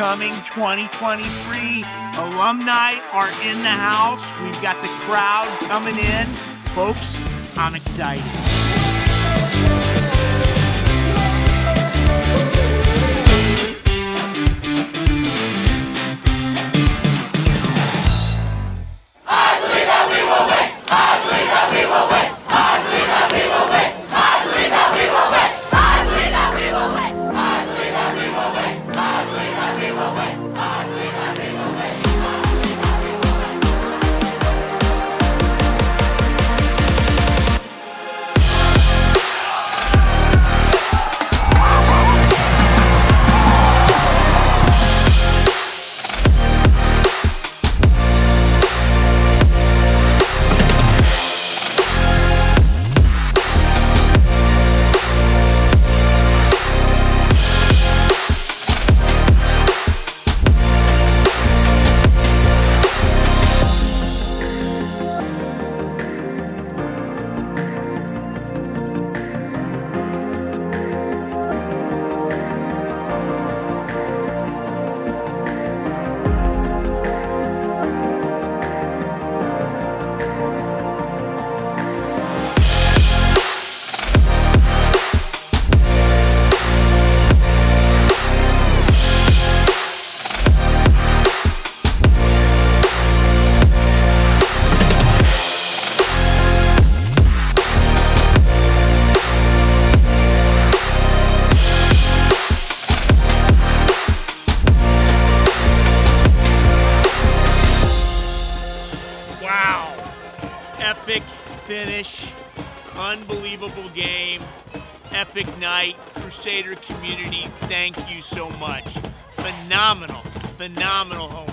coming 2023. Alumni are in the house. We've got the crowd coming in. Folks, I'm excited. Wow. Epic finish. Unbelievable game. Epic night. Crusader community, thank you so much. Phenomenal home